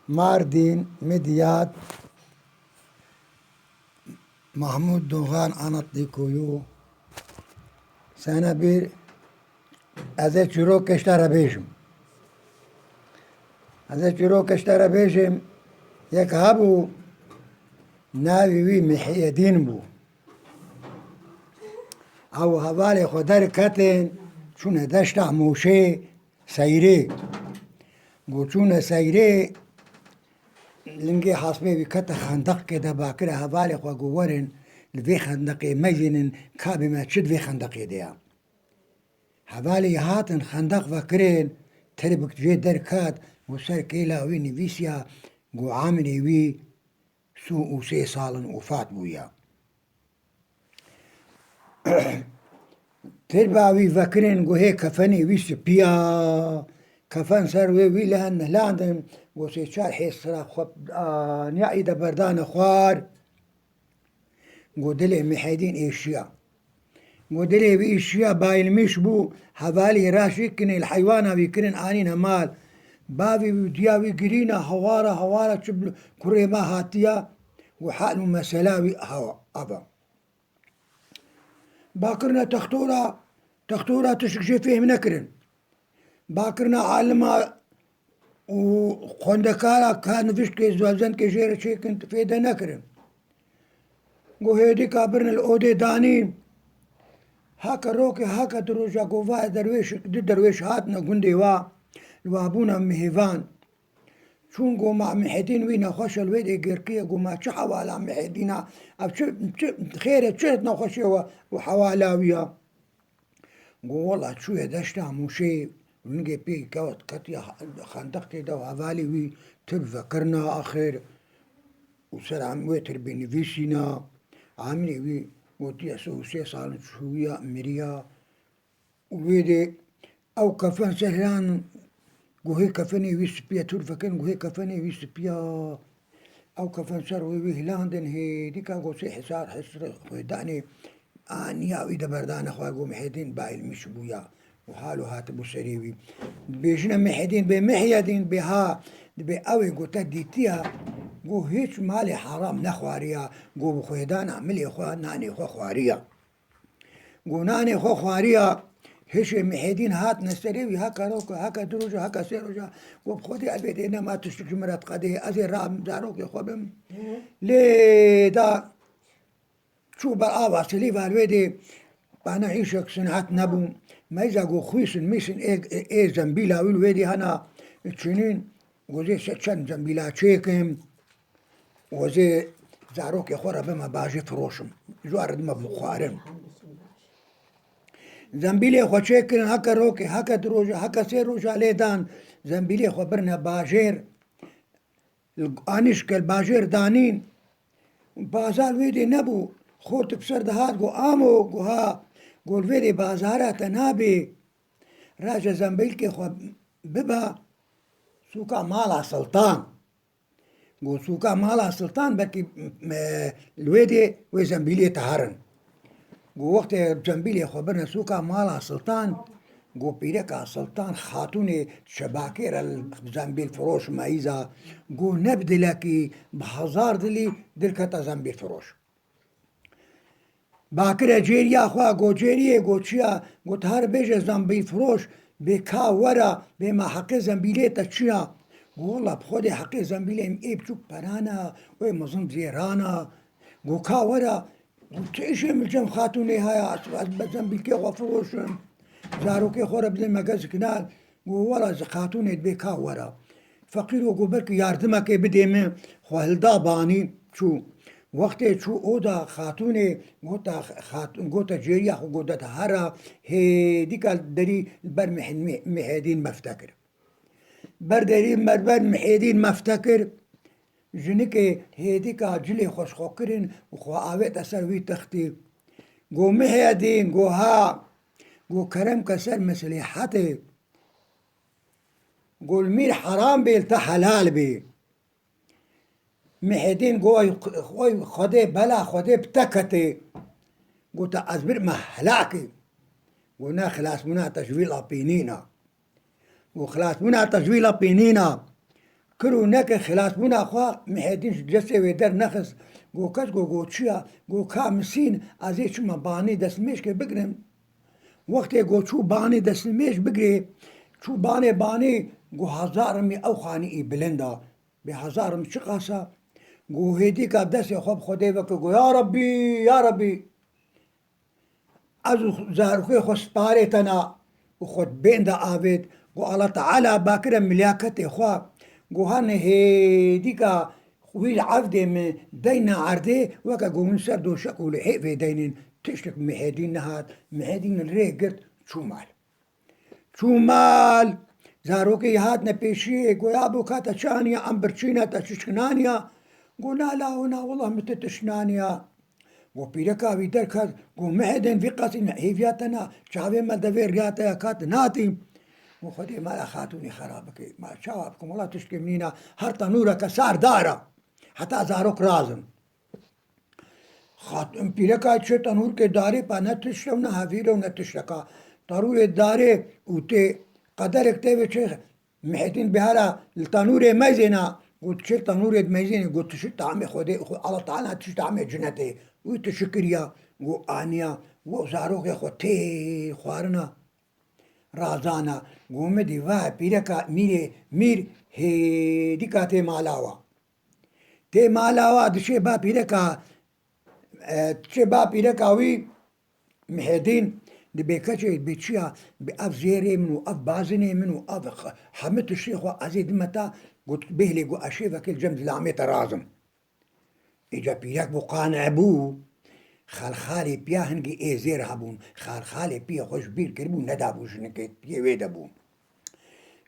Mardin, Midyat, Mahmud Doğan anlattığı sana bir از چروک کشتاره بیشم از چروک کشتاره بیشم یک هبو ناوی وی محی الدین بو او حوالی خودر کتن چون دشت موشه سیره گو چون سیره لنگی حاسبه بی کت خندق که دا باکر حوالی خود گوورن لوی خندقی مجنن کابی ما چد وی خندقی دیا حوالی هاتن خندق وکرین تربک جي دركات وسر كيلا وي نفيسيا جو عاملي وي سو وسي صالن وفات بويا تربا وي فكرين جو هيك كفني وي سبيا كفن سر وي لهن لاندن وسي شار حيس صرا خب نيا إذا بردان خوار جو دلي محيدين إيشيا ودري بإشياء بايلمش بو حوالي راشكن الحيوان بيكرن آنين مال بابي ودياوي قرينا هوارا شبل كريما هاتيا وحال مسلاوي هوا أبا باكرنا تختورة تشكشي فيه نكرن باكرنا عالما وخندكارا كان فيش كي زوالزن كي جير شي كنت في دا نكرن قو هيدي كابرنا الأودي دانين هاكا روكي هاكا دروجا قوفا درويش هاتنا قندي وابونا مهيفان شون قو مع محيدين وينا خوش الويد إيقيركية قو ما حوالا محيدينا خيرة تشهدنا خوشي وحوالاويا قو والله شو يدشتا موشي ونجي بي كوت كتيا خندقتي دو هفالي وي تبفكرنا آخر وسرعم ويتر بنفيسينا عاملي وي وتي سوسي صارت شوية مريا ويدي أو كفن سهلان جوهي كفني ويسبيا تورفكن جوهي كفني ويسبيا أو كفن سر ويهلاندن هي ديكا جوسي حصار حسر خداني أنيا وإذا بردان أخوة جو محيدين بايل مش بويا وحالو هاتبو سريوي بيجنا محيدين بمحيدين بها بأوي جو تديتيها جو هيش مالي حرام نخواريا جو بخويدان عملي خو ناني خو خواريا جو ناني خو خواريا هيش محيدين هات نستريوي هكا روكا هكا دروجا هكا سيروجا جو بخودي أبيدينا ما تشتك مرات قدي أزي رام زاروك يخوبم ليه دا شو بالآبا سليفا الويدي أنا عيشك سنعات نبو ما إذا جو خويسن ميسن إيه زنبيلا والويدي هنا تشينين وزي ستشن زنبيلا تشيكم وزي زاروك يخورا بما باجي فروشم جوارد ما بخوارم زنبيلي خو تشيكن هكا روكي هكا دروجا هكا سيروجا ليدان زنبيلي خو برنا باجير الانشك الباجير دانين بازار ويدي نبو خورت بسر دهات جو آمو جو ها قول ويدي بازارة تنابي راجا زنبيلكي خو ببا سوكا مالا سلطان قو سوكا مالا سلطان بكي الويدي وزنبيلي تهرن قو وقت زنبيلي خبرنا سوكا مالا سلطان قو بيركا سلطان خاتوني شباكير الزنبيل فروش مايزا قو نبدلكي بحزار دلي دلكتا زنبيل فروش باكرة جيريا خوا قو جيريه قو تشيا قو تهر بيجا زنبيل فروش بكا ورا بما حق زنبيلي تشيا والله بخودي حقي زنبيلي إيه بشوك برانا وي مظن زيرانا قو كا ورا وتعيشي من الجم خاتوني هاي زنبيل كي غفروشن زاروكي خورا بدل ما قز كنال قو والله خاتوني دبي كا ورا فقير وقو برك ياردمك بدي من خو هلدا باني شو وقتی شو اودا خاتوني قوتا جيريا خو قوتا هرا هي ديك داري بر محيدين مفتكر برداري مربر محيدين مفتكر جنكي هيديكا جلي خوش خوكرين وخو آويت أسر وي تختي قو محيدين قو ها قو كرم كسر مسلحتي قو المير حرام بي التا حلال بي محيدين قو خوي خدي بلا خدي بتكتي قو تا أزبر محلاكي قو نا خلاص منا تجويل أبينينا وخلاص منا تجويل بينينا کرو نکه خلاص بونا خوا محیدین جسته وی در نخست گو کس گو چیا گو کامسین از چما بانی دستمیش که بگرم وقتی گو چو بانی دستمیش بگری چو بانی گو هزارمی او خانی ای بلندا به هزارم چی قاسا گو هیدی که دست خوب خوده وکر گو یا ربی از زارخوی خو سپاره تنا و خود بینده آوید گو الله تعالی باکر ملیاکت خوا گو هن هیدی که خوی عبد من دین عرده وکا گو من سر دو شکول حیفه دینین تشتك محيدين نهات محيدين الريقت شو مال زاروكي هاتنا بيشي قو يا ابو كاتا شانيا ام برشينا تشكنانيا قلنا لا هنا والله متى تشنانيا قو بيركا بيدركا قو محيدين في قاسم هيفياتنا شعبي ما دفير رياتا كات ناتي وخدي ما خاتوني خرابك ما شعبكم والله تشكي منينا هر تنورك صار دارا حتى زاروك رازم خاتم پیرکا چه تنور که داره پا نتشتم نه هفیره و نتشتکا تنور داره و تی قدر اکتیوه چه محیطین بهارا التنور مزینا قلت چه تنور مزینه قلت تشت طعمه خوده الله تعالی تشت طعمه جنته و تشکریا و آنیا و زاروخ خود تی خوارنا رازانا گومدی وای پیرکا میر هیدی که تی مالاوا دشه با پیرکا چه با پیرکاوی محیدین دی بکچه بچیا به اف زیره منو اف بازنه منو اف حمت الشيخ وعزيز متى قلت بهلي قو اشي فكل جمد لعميت رازم اجا بياك بو قانع بو خالي بيا هنجي اي زير هبون خالي بيا خوش بير كربو ندابو شنكيت بيا ويدابون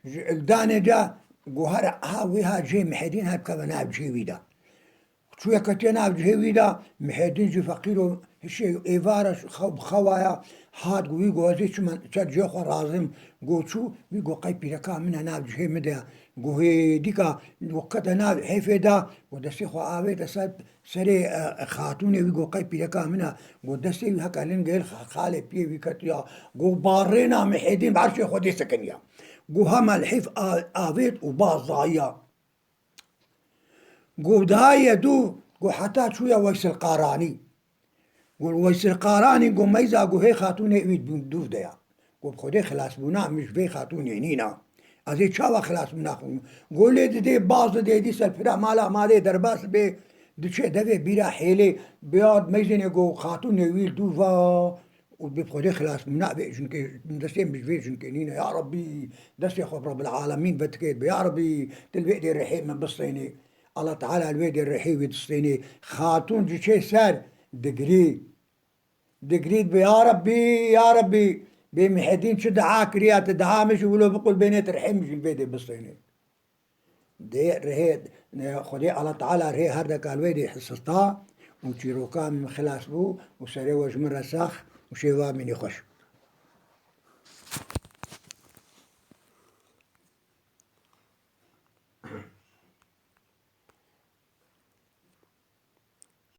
الدانه جا قو ها ويها جي محيدين هاد كبنا بجي ويدا شو يكتنا بجهويدا محيدين جو فقيرو هشي ايفارا خوايا هاد قوي قوزي شمان شاد جوخو رازم قو شو ويقو قاي بيركا منها ناب جهي مدى قو هي ديكا وقتا ناب حيفيدا ودسي خو آوي دسات سري خاتوني ويقو قاي بيركا منها قو دسي هكا لنقل خالي بيه ويكتيا قو بارينا محيدين بعرشي خو دي سكنيا قو هما الحيف آويت وباز ضايا قو داية دو قو حتى شوية ويس القاراني قو ويس القاراني قو ميزا قو هي خاتوني ايد بندوف ديا قو بخودي خلاص بونا مش في خاتوني عنينا ازي شاوا خلاص بونا قو لي دي باز دي سلفرا مالا ما دي درباس بي دشي دفي بيرا حيلي بياد ميزيني قو خاتوني ويل دوفا وبخودي خلاص بونا بيجن كي دسي مش فيجن كنينا يا ربي دسي خب رب العالمين بتكيد يا ربي تلبي دي الرحيم من بصيني الله تعالى الويد الرحيم يتصيني خاتون جيشي سار دقريد يا ربي بمحيدين شو دعاك ريات دعامش ولو بقول بينات رحيم مش البيت بصيني دي رهيد خدي الله تعالى رهي هردك الويد حصصتا وشيروكا من خلاص بو وسري وجمر رساخ وشيوا من يخش